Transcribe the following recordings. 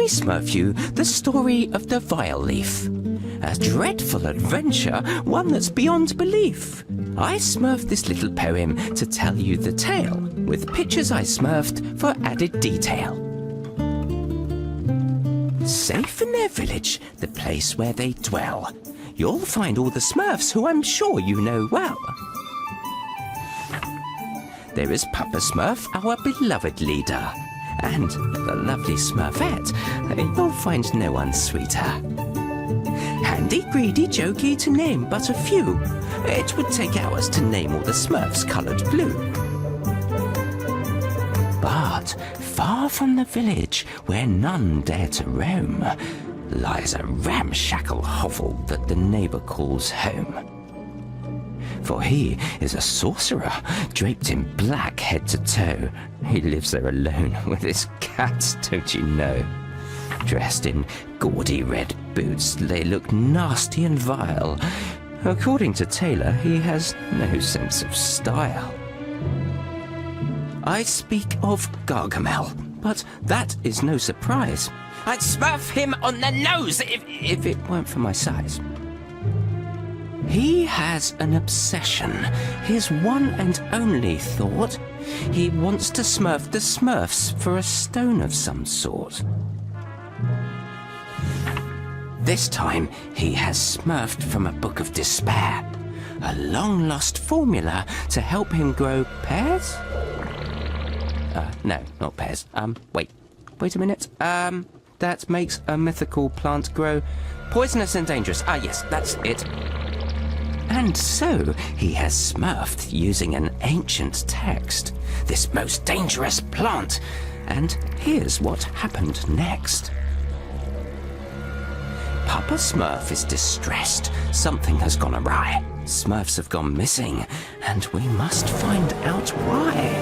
Smurf you the story of the Vileaf. A dreadful adventure, one that's beyond belief. I smurfed this little poem to tell you the tale, with pictures I smurfed for added detail. Safe in their village, the place where they dwell, you'll find all the Smurfs who I'm sure you know well. There is Papa Smurf, our beloved leader, and the lovely Smurfette. You'll find no one sweeter. Handy, greedy, jokey, to name but a few. It would take hours to name all the Smurfs coloured blue. But far from the village, where none dare to roam, lies a ramshackle hovel that the neighbour calls home. For he is a sorcerer, draped in black head to toe. He lives there alone with his cats, don't you know? Dressed in gaudy red boots, they look nasty and vile. According to Taylor, he has no sense of style. I speak of Gargamel, but that is no surprise. I'd smurf him on the nose if it weren't for my size. He has an obsession, his one and only thought. He wants to smurf the Smurfs for a stone of some sort. This time, he has smurfed from a book of despair. A long-lost formula to help him grow pears? No, not pears. Wait a minute. That makes a mythical plant grow poisonous and dangerous. Ah, yes, that's it. And so, he has smurfed using an ancient text, this most dangerous plant. And here's what happened next. Papa Smurf is distressed. Something has gone awry. Smurfs have gone missing, and we must find out why.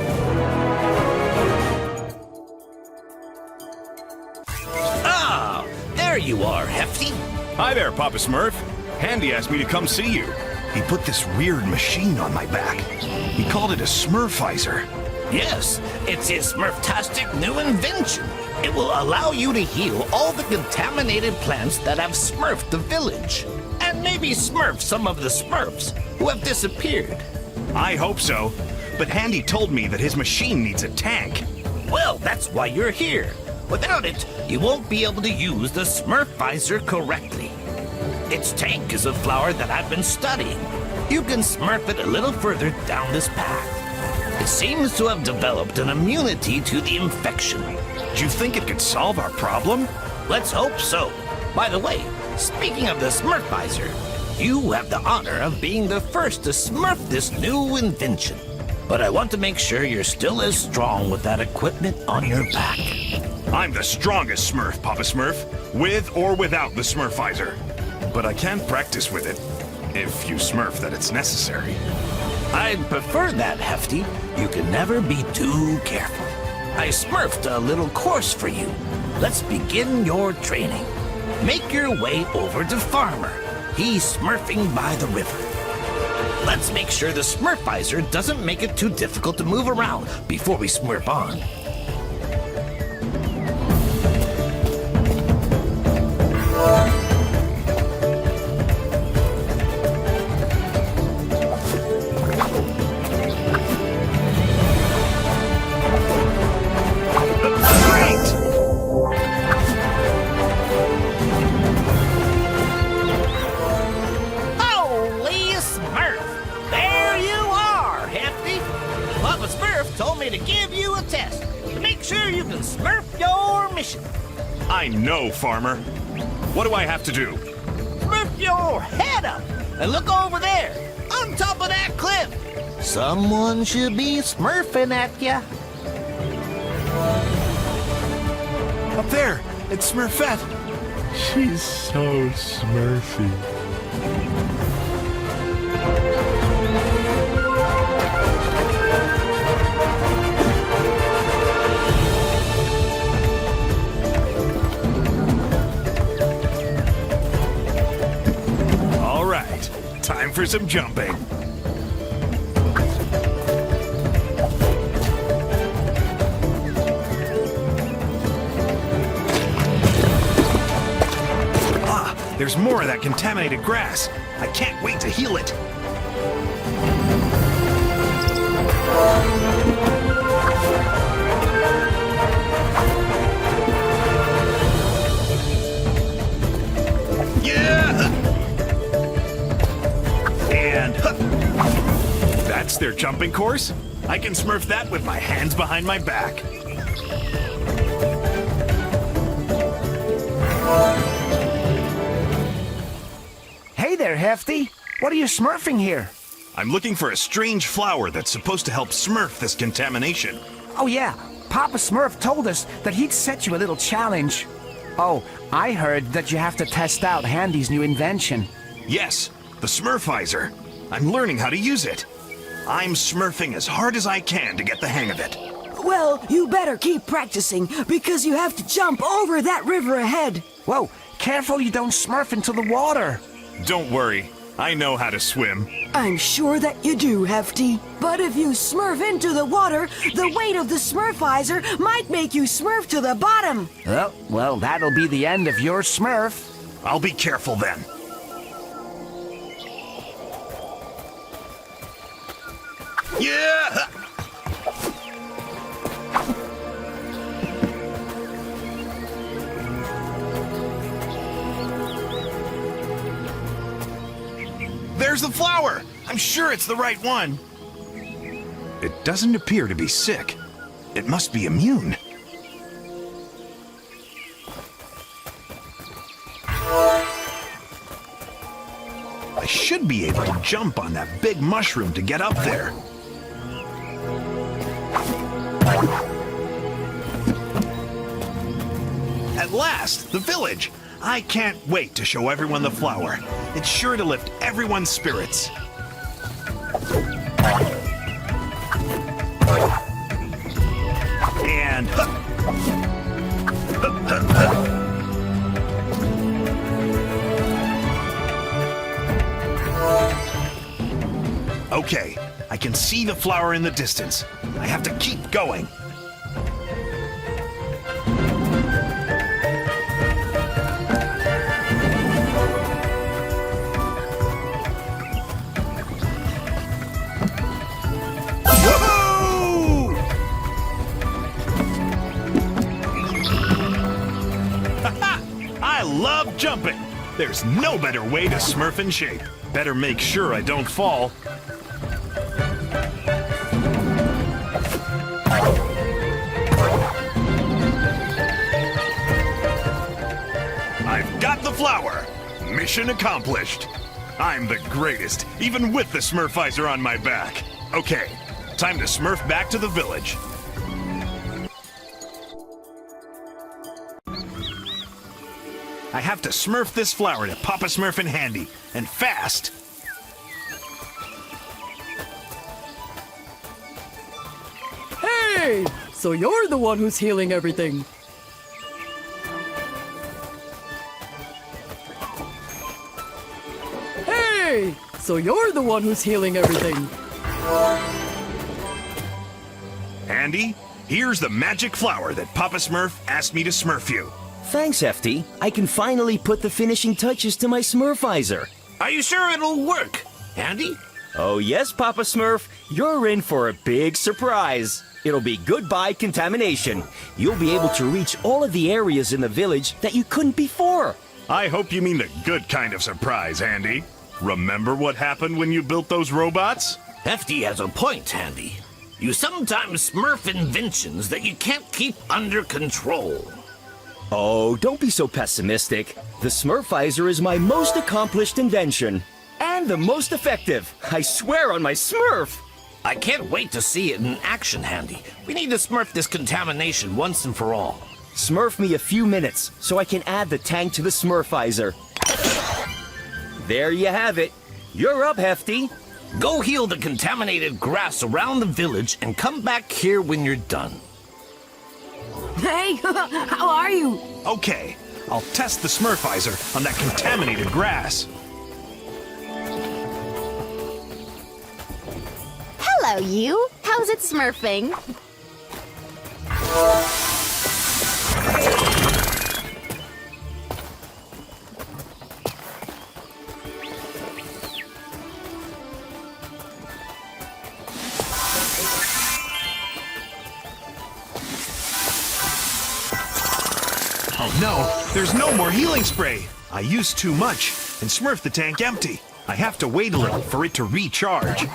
Ah, there you are, Hefty. Hi there, Papa Smurf. Handy asked me to come see you. He put this weird machine on my back. He called it a Smurfizer. Yes, it's his Smurftastic new invention. It will allow you to heal all the contaminated plants that have smurfed the village. And maybe smurf some of the Smurfs who have disappeared. I hope so. But Handy told me that his machine needs a tank. Well, that's why you're here. Without it, you won't be able to use the Smurfizer correctly. Its tank is a flower that I've been studying. You can smurf it a little further down this path. It seems to have developed an immunity to the infection. Do you think it could solve our problem? Let's hope so. By the way, speaking of the Smurfizer, you have the honor of being the first to smurf this new invention. But I want to make sure you're still as strong with that equipment on your back. I'm the strongest Smurf, Papa Smurf, with or without the Smurfizer. But I can practice with it, if you smurf that it's necessary. I'd prefer that, Hefty. You can never be too careful. I smurfed a little course for you. Let's begin your training. Make your way over to Farmer. He's smurfing by the river. Let's make sure the Smurfizer doesn't make it too difficult to move around before we smurf on. I know, Farmer. What do I have to do? Smurf your head up and look over there, on top of that cliff. Someone should be smurfing at ya. Up there, it's Smurfette. She's so smurfy. Time for some jumping. There's more of that contaminated grass. I can't wait to heal it. Yeah! And that's their jumping course. I can Smurf that with my hands behind my back. Hey there, Hefty. What are you smurfing here? I'm looking for a strange flower that's supposed to help Smurf this contamination. Oh yeah, Papa Smurf told us that he'd set you a little challenge. Oh, I heard that you have to test out Handy's new invention. Yes, the Smurfizer. I'm learning how to use it. I'm smurfing as hard as I can to get the hang of it. Well, you better keep practicing, because you have to jump over that river ahead. Whoa, careful you don't smurf into the water. Don't worry, I know how to swim. I'm sure that you do, Hefty. But if you smurf into the water, the weight of the Smurfizer might make you smurf to the bottom. Oh, well, that'll be the end of your smurf. I'll be careful then. Yeah! There's the flower! I'm sure it's the right one. It doesn't appear to be sick. It must be immune. I should be able to jump on that big mushroom to get up there. At last, the village! I can't wait to show everyone the flower. It's sure to lift everyone's spirits. And... Okay, I can see the flower in the distance. I have to keep going. I love jumping! There's no better way to Smurf in shape. Better make sure I don't fall. I've got the flower! Mission accomplished! I'm the greatest, even with the Smurfizer on my back. Okay, time to Smurf back to the village. I have to Smurf this flower to Papa Smurf and Handy, and fast. Hey! So you're the one who's healing everything. Hey! So you're the one who's healing everything. Handy, here's the magic flower that Papa Smurf asked me to Smurf you. Thanks, Hefty. I can finally put the finishing touches to my Smurfizer. Are you sure it'll work, Handy? Oh yes, Papa Smurf. You're in for a big surprise. It'll be goodbye contamination. You'll be able to reach all of the areas in the village that you couldn't before. I hope you mean the good kind of surprise, Handy. Remember what happened when you built those robots? Hefty has a point, Handy. You sometimes smurf inventions that you can't keep under control. Oh, don't be so pessimistic. The Smurfizer is my most accomplished invention. And the most effective. I swear on my Smurf. I can't wait to see it in action, Handy. We need to smurf this contamination once and for all. Smurf me a few minutes so I can add the tank to the Smurfizer. There you have it. You're up, Hefty. Go heal the contaminated grass around the village and come back here when you're done. Hey, how are you? Okay, I'll test the Smurfizer on that contaminated grass. Hello, you. How's it smurfing? No, there's no more healing spray. I used too much and smurfed the tank empty. I have to wait a little for it to recharge.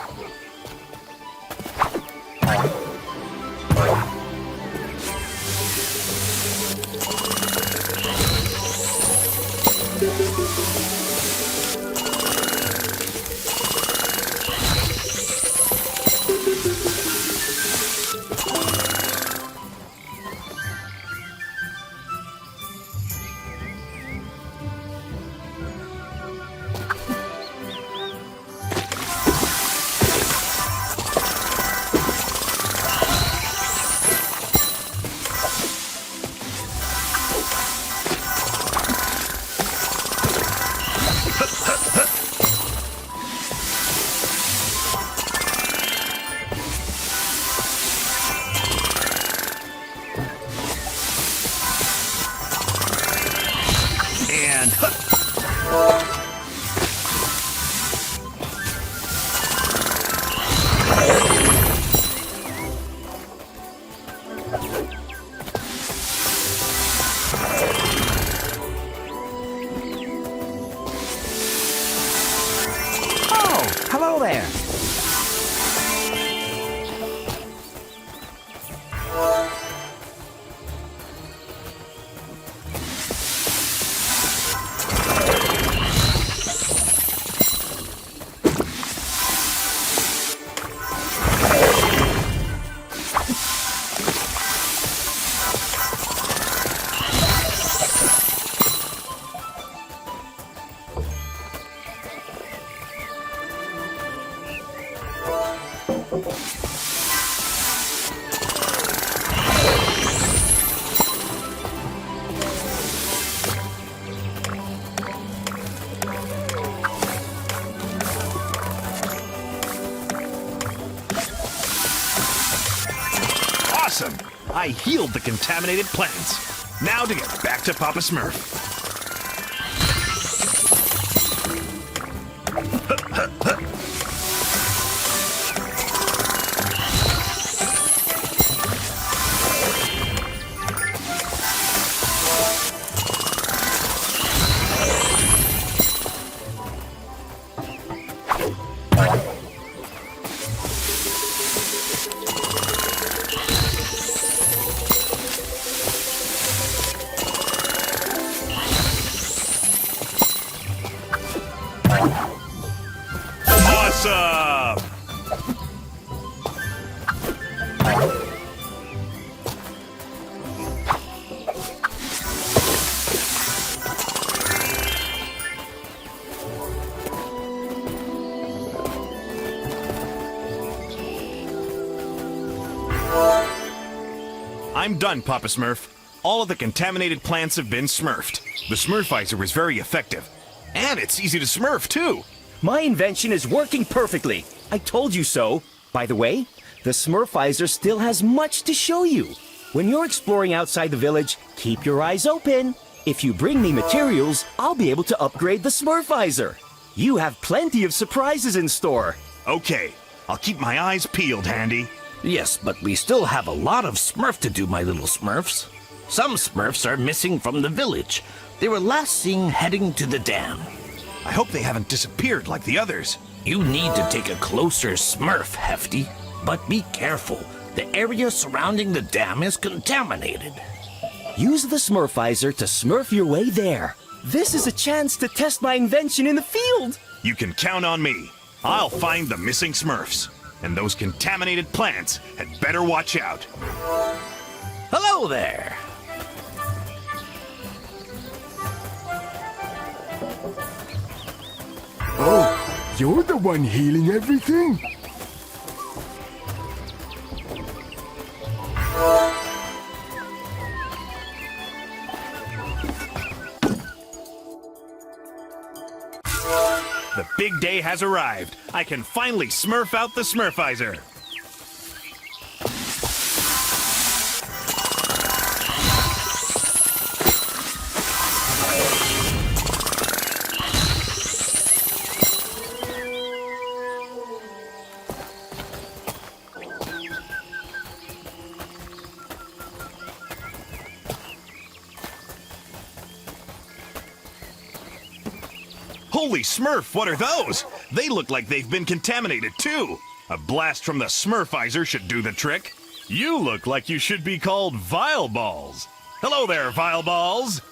And Oh, hello there. awesome! I healed the contaminated plants. Now to get back to Papa Smurf. Awesome! I'm done, Papa Smurf. All of the contaminated plants have been smurfed. The Smurfizer was very effective. And it's easy to smurf, too. My invention is working perfectly. I told you so. By the way, the Smurfizer still has much to show you. When you're exploring outside the village, keep your eyes open. If you bring me materials, I'll be able to upgrade the Smurfizer. You have plenty of surprises in store. Okay, I'll keep my eyes peeled, Handy. Yes, but we still have a lot of Smurf to do, my little Smurfs. Some Smurfs are missing from the village. They were last seen heading to the dam. I hope they haven't disappeared like the others. You need to take a closer Smurf, Hefty. But be careful. The area surrounding the dam is contaminated. Use the Smurfizer to smurf your way there. This is a chance to test my invention in the field. You can count on me. I'll find the missing Smurfs. And those contaminated plants had better watch out. Hello there. Oh, you're the one healing everything? The big day has arrived. I can finally smurf out the Smurfizer. Holy Smurf, what are those? They look like they've been contaminated too. A blast from the Smurfizer should do the trick. You look like you should be called Vile Balls. Hello there, Vile Balls.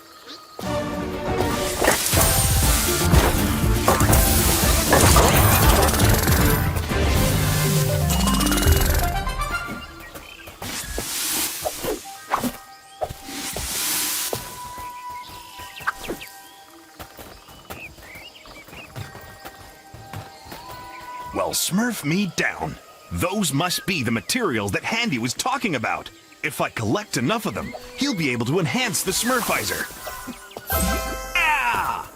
Well, Smurf me down. Those must be the materials that Handy was talking about. If I collect enough of them, he'll be able to enhance the Smurfizer. Ah!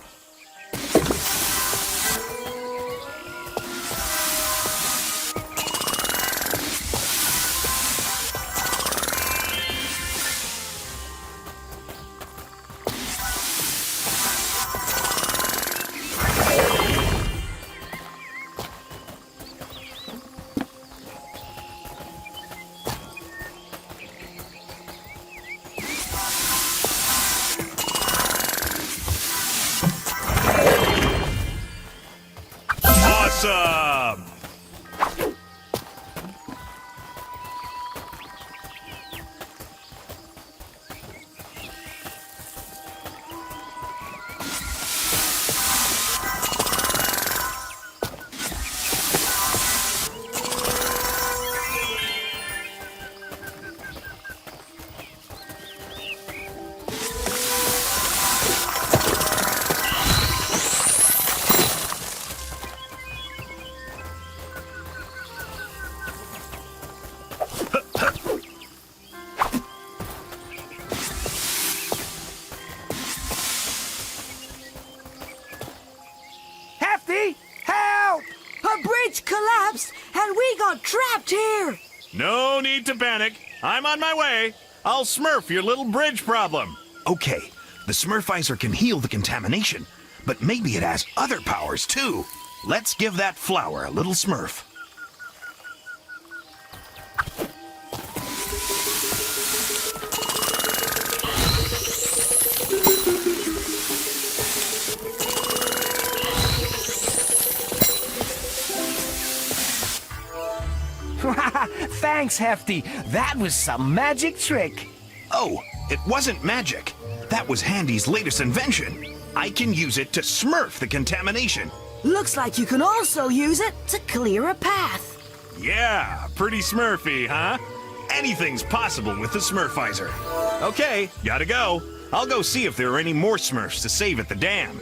Awesome! Hefty, help! A bridge collapsed and we got trapped here. No need to panic. I'm on my way. I'll Smurf your little bridge problem. Okay, the Smurfizer can heal the contamination, but maybe it has other powers too. Let's give that flower a little Smurf. Thanks, Hefty. That was some magic trick. Oh, it wasn't magic. That was Handy's latest invention. I can use it to Smurf the contamination. Looks like you can also use it to clear a path. Yeah, pretty Smurfy, huh? Anything's possible with the Smurfizer. Okay, gotta go. I'll go see if there are any more Smurfs to save at the dam.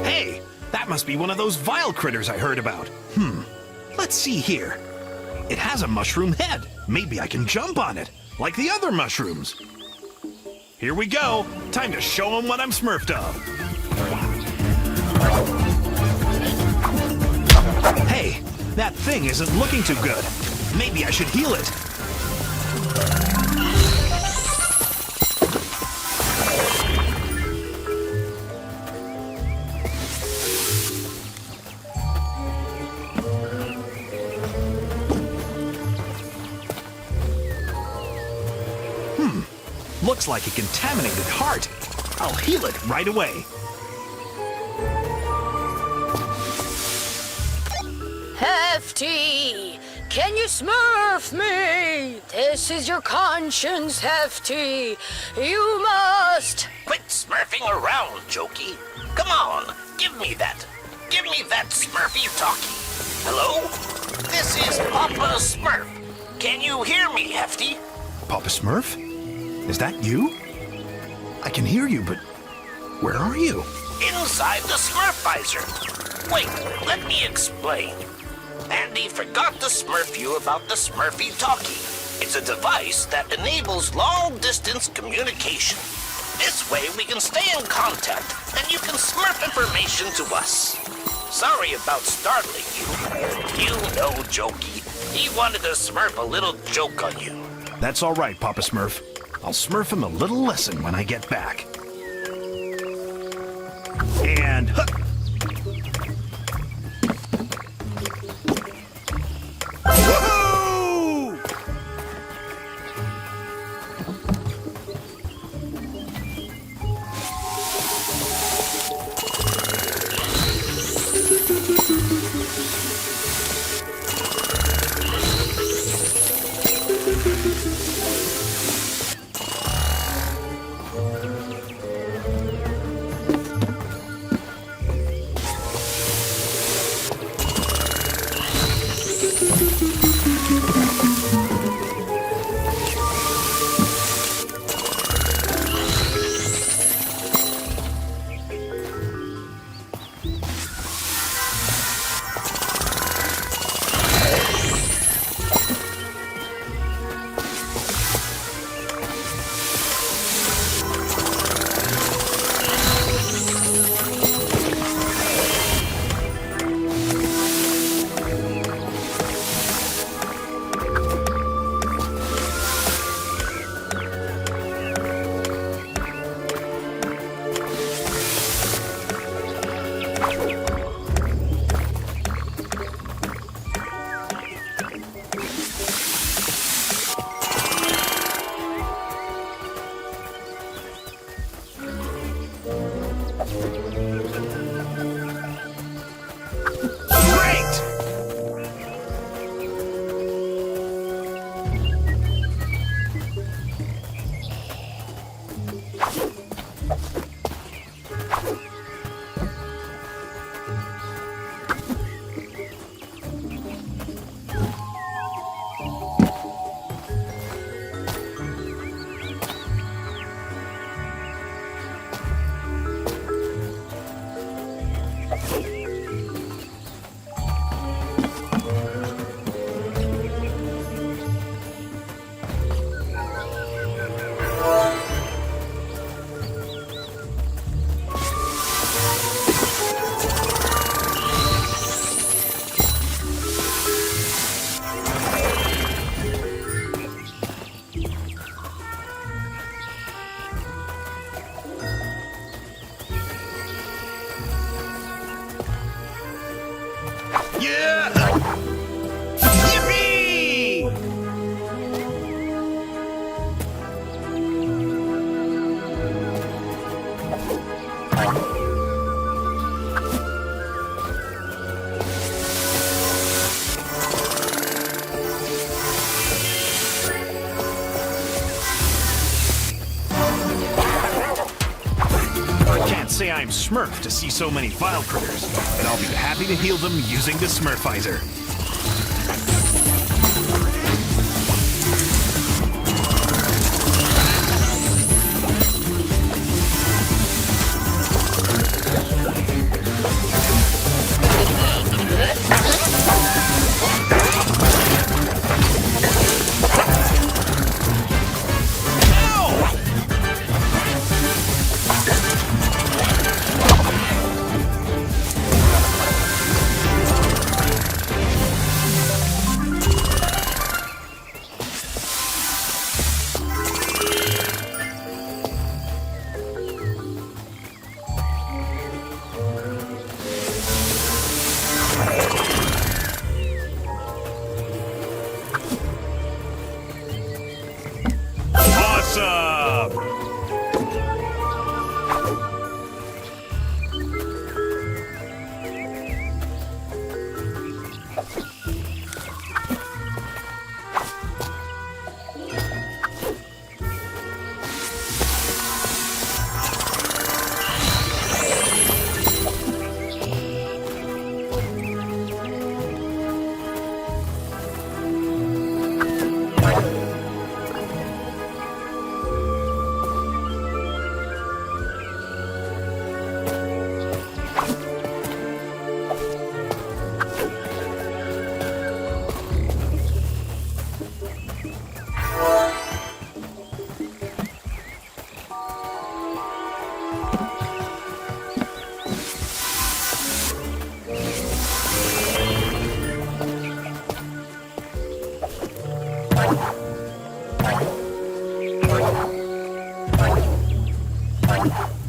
Hey, that must be one of those vile critters I heard about. Let's see here. It has a mushroom head. Maybe I can jump on it, like the other mushrooms. Here we go. Time to show them what I'm Smurfed of. Hey, that thing isn't looking too good. Maybe I should heal it. Looks like a contaminated heart. I'll heal it right away. Hefty! Can you Smurf me? This is your conscience, Hefty. You must... Quit smurfing around, Jokey. Come on, give me that. Give me that Smurfy talkie. Hello? This is Papa Smurf. Can you hear me, Hefty? Papa Smurf? Is that you? I can hear you, but where are you? Inside the Smurfizer. Wait, let me explain. Andy forgot to Smurf you about the Smurfy talkie. It's a device that enables long-distance communication. This way we can stay in contact, and you can Smurf information to us. Sorry about startling you. You know Jokey. He wanted to smurf a little joke on you. That's all right, Papa Smurf. I'll smurf him a little lesson when I get back. And... huh. Woohoo! Say I'm Smurf to see so many vile critters, and I'll be happy to heal them using the Smurfizer.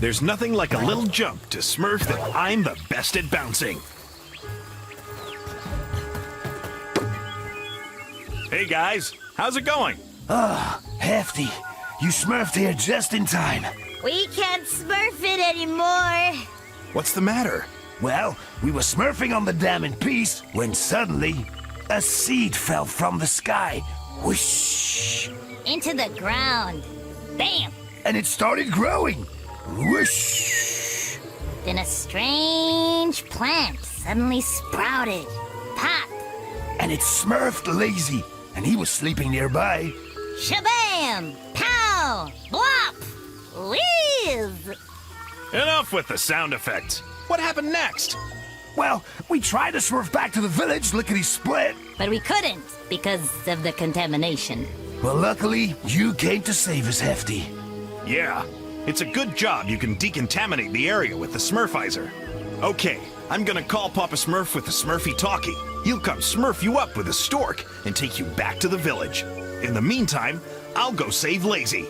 There's nothing like a little jump to Smurf that I'm the best at bouncing. Hey guys, how's it going? Hefty, you smurfed here just in time. We can't Smurf it anymore. What's the matter? Well, we were smurfing on the dam in peace when suddenly a seed fell from the sky. Whoosh! Into the ground. Bam! And it started growing. Whoosh! Then a strange plant suddenly sprouted. Pop! And it smurfed Lazy, and he was sleeping nearby. Shabam! Pow! Blop! Whiz! Enough with the sound effects. What happened next? Well, we tried to smurf back to the village, lickety-split. But we couldn't because of the contamination. Well, luckily, you came to save us, Hefty. Yeah, it's a good job you can decontaminate the area with the Smurfizer. Okay, I'm gonna call Papa Smurf with the Smurfy talkie. He'll come smurf you up with a stork and take you back to the village. In the meantime, I'll go save Lazy.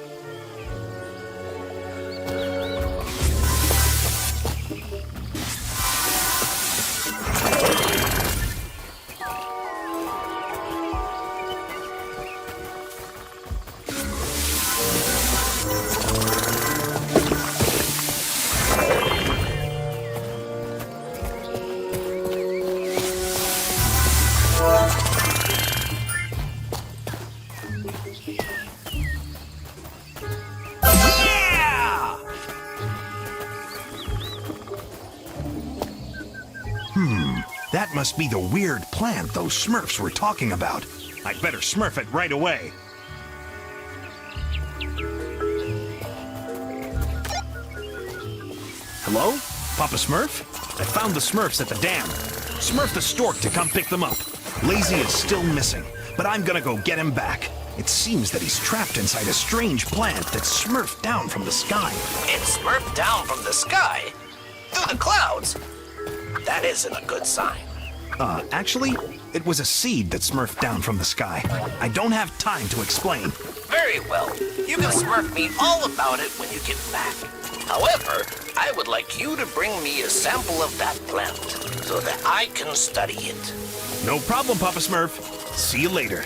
That must be the weird plant those Smurfs were talking about. I'd better smurf it right away. Hello? Papa Smurf? I found the Smurfs at the dam. Smurf the stork to come pick them up. Lazy is still missing, but I'm gonna go get him back. It seems that he's trapped inside a strange plant that smurfed down from the sky. It smurfed down from the sky? Through the clouds? That isn't a good sign. Actually, it was a seed that smurfed down from the sky. I don't have time to explain. Very well. You can smurf me all about it when you get back. However, I would like you to bring me a sample of that plant so that I can study it. No problem, Papa Smurf. See you later.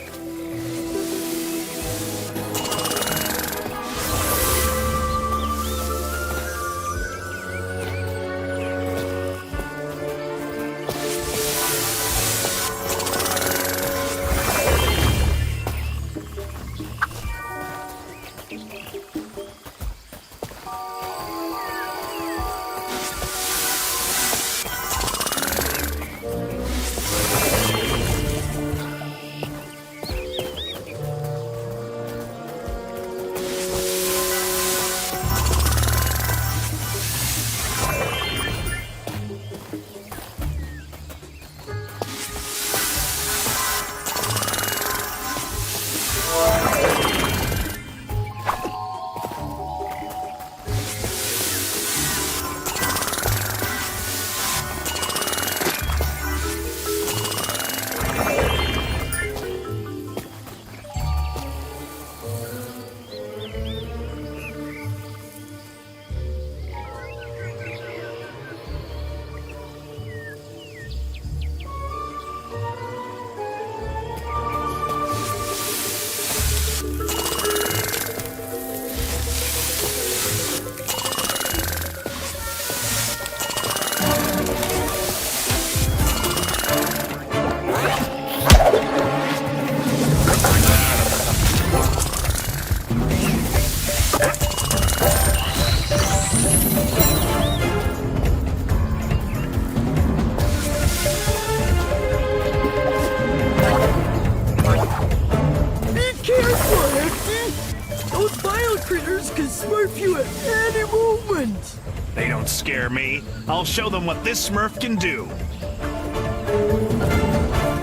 They don't scare me. I'll show them what this Smurf can do.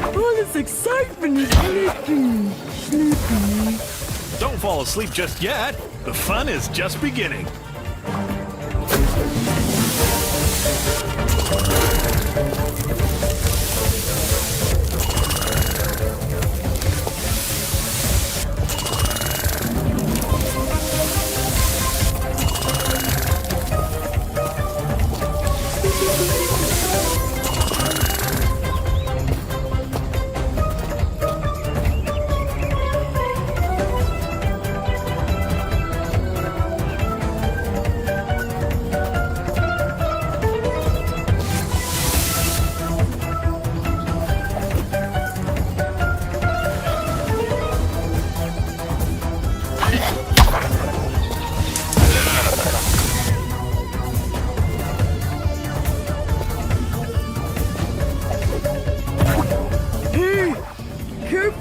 All this excitement is making me sleepy. Don't fall asleep just yet. The fun is just beginning.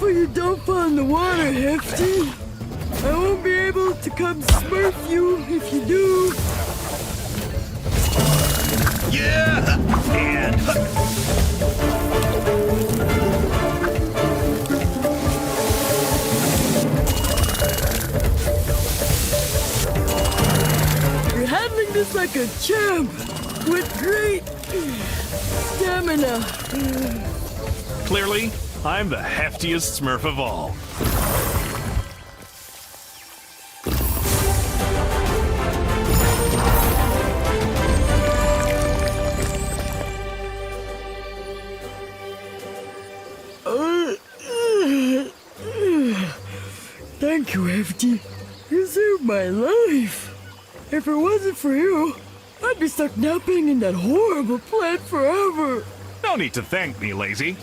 careful you don't fall in the water, Hefty. I won't be able to come smurf you if you do. Yeah! And... You're handling this like a champ, with great stamina. Clearly, I'm the heftiest Smurf of all. Thank you, Hefty. You saved my life. If it wasn't for you, I'd be stuck napping in that horrible plant forever. No need to thank me, Lazy.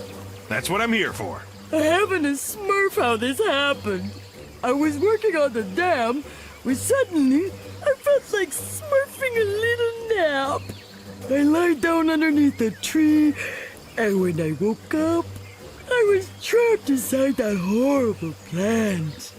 That's what I'm here for. I haven't a smurf how this happened. I was working on the dam when suddenly I felt like smurfing a little nap. I lied down underneath a tree, and when I woke up, I was trapped inside that horrible plant.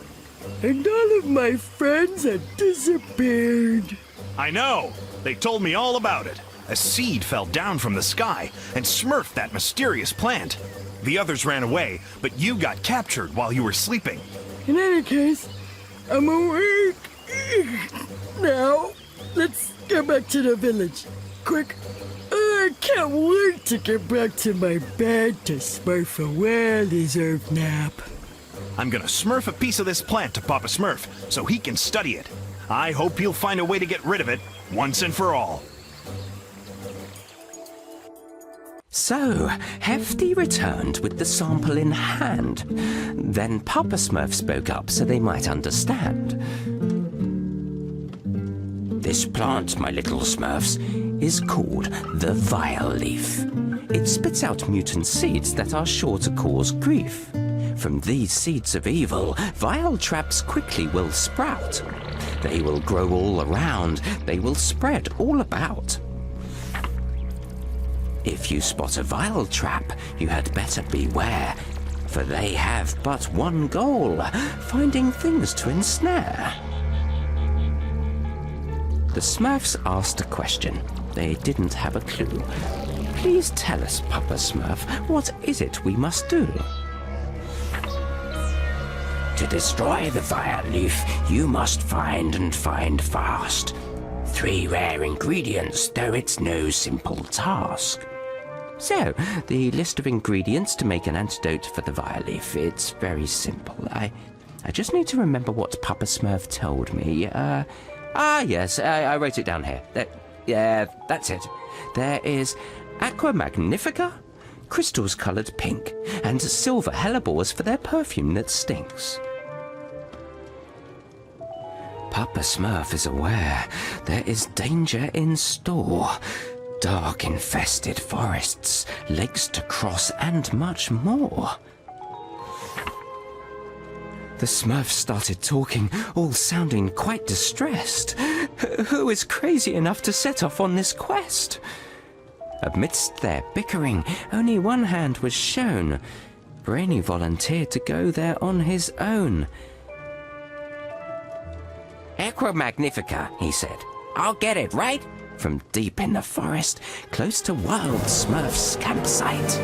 And all of my friends had disappeared. I know. They told me all about it. A seed fell down from the sky and smurfed that mysterious plant. The others ran away, but you got captured while you were sleeping. In any case, I'm awake. Now, let's get back to the village. Quick. I can't wait to get back to my bed to smurf a well-deserved nap. I'm gonna smurf a piece of this plant to Papa Smurf so he can study it. I hope he'll find a way to get rid of it once and for all. So, Hefty returned with the sample in hand. Then Papa Smurf spoke up so they might understand. This plant, my little Smurfs, is called the Vileaf. It spits out mutant seeds that are sure to cause grief. From these seeds of evil, vile traps quickly will sprout. They will grow all around, they will spread all about. If you spot a vile trap, you had better beware, for they have but one goal, finding things to ensnare. The Smurfs asked a question. They didn't have a clue. Please tell us, Papa Smurf, what is it we must do? To destroy the Vileaf, you must find and find fast. 3 rare ingredients, though it's no simple task. So, the list of ingredients to make an antidote for the Vileaf, it's very simple. I just need to remember what Papa Smurf told me. Yes, I wrote it down here. Yeah, that's it. There is Aqua Magnifica, crystals coloured pink, and silver hellebores for their perfume that stinks. Papa Smurf is aware there is danger in store. Dark infested forests, lakes to cross, and much more. The Smurfs started talking, all sounding quite distressed. Who is crazy enough to set off on this quest? Amidst their bickering, only one hand was shown. Brainy volunteered to go there on his own. Aqua Magnifica, he said. I'll get it, right? From deep in the forest, close to Wild Smurf's campsite.